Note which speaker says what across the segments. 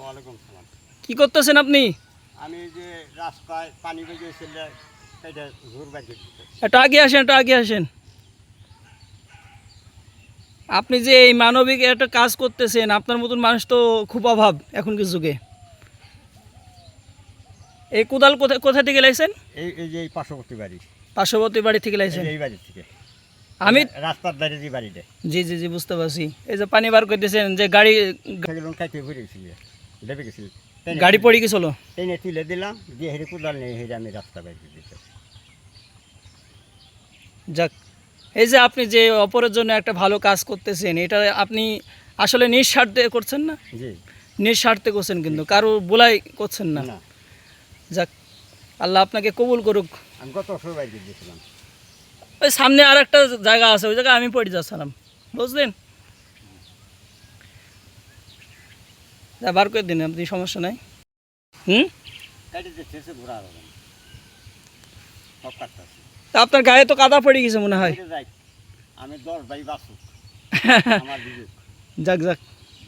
Speaker 1: ওয়ালাইকুম সালাম।
Speaker 2: কি করতেছেন আপনি?
Speaker 1: আমি যে রাস্তায় পানি বেরিয়েছিল এটা ঝুর বাজিয়ে দিতে।
Speaker 2: একটু আগে আসেন। আপনি যে এই মানবিক একটা কাজ করতেছেন, আপনার মতন মানুষ তো খুব অভাব এখনকার যুগে। এই কোদাল কোথা থেকে লাইছেন?
Speaker 1: এই যে এই পার্শ্ববর্তী বাড়ি,
Speaker 2: পার্শ্ববর্তী বাড়ি থেকে লাইছেন?
Speaker 1: এই বাড়ি থেকে।
Speaker 2: আমি
Speaker 1: রাস্তার ধারে যে বাড়িটা,
Speaker 2: জি বুঝতে পারছি। এই যে পানি বার করতেছেন, যে গাড়ি
Speaker 1: সেগুলো খাইতে ঘুরেছিল, লেবে গেছিল,
Speaker 2: গাড়ি পড়ে গেছিল,
Speaker 1: টেনে তুলে দিলাম, দিয়ে হেরে কোদাল নিয়ে হেরে আমি রাস্তা বাইরে দিতে।
Speaker 2: যাক, এই যে আপনি যে অপরের জন্য একটা ভালো কাজ করতেছেন, এটা আপনি আসলে নিঃস্বার্থে করছেন না?
Speaker 1: জি,
Speaker 2: নিঃস্বার্থে করছেন, কিন্তু কারো বোলাই করছেন না।
Speaker 1: না,
Speaker 2: যাক, আল্লাহ আপনাকে কবুল করুক।
Speaker 1: আমি গত বছর বাইরে দিয়েছিলাম।
Speaker 2: ওই সামনে আর একটা জায়গা আছে, ওই জায়গায় আমি পড়ে যাচ্ছিলাম, বুঝলেন? যা বার করে দিন আপনি, সমস্যা নাই।
Speaker 1: কাটে দিচ্ছে ঘোরা হবে না, সব কাটতেছে।
Speaker 2: তা আপনার গায়ে তো কাদা পড়ে গেছে মনে হয়।
Speaker 1: যাই, আমি 10 বাই বাসুক, আমার বিবেক
Speaker 2: যাক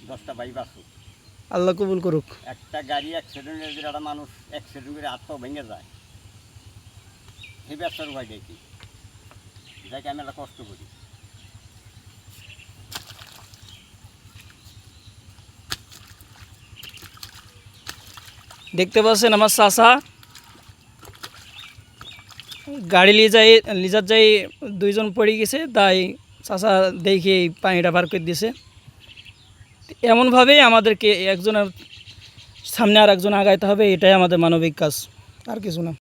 Speaker 1: 10টা বাই বাসুক।
Speaker 2: আল্লাহ কবুল করুক।
Speaker 1: একটা গাড়ি অ্যাক্সিডেন্টে যদি একটা মানুষ অ্যাক্সিডেন্ট করে হাত পা ভেঙে যায়, সেই ব্যবসার উপায় দেখি, যাকে আমি একটা কষ্ট করি।
Speaker 2: দেখতে পাচ্ছেন আমার চাচা গাড়ি লিজার যাই দুইজন পড়ে গেছে, তাই চাচা দেখে এই পানিটা বার করে দিয়েছে। এমনভাবেই আমাদেরকে একজনের সামনে আর একজন আগাইতে হবে, এটাই আমাদের মানবিক কাজ, আর কিছু না।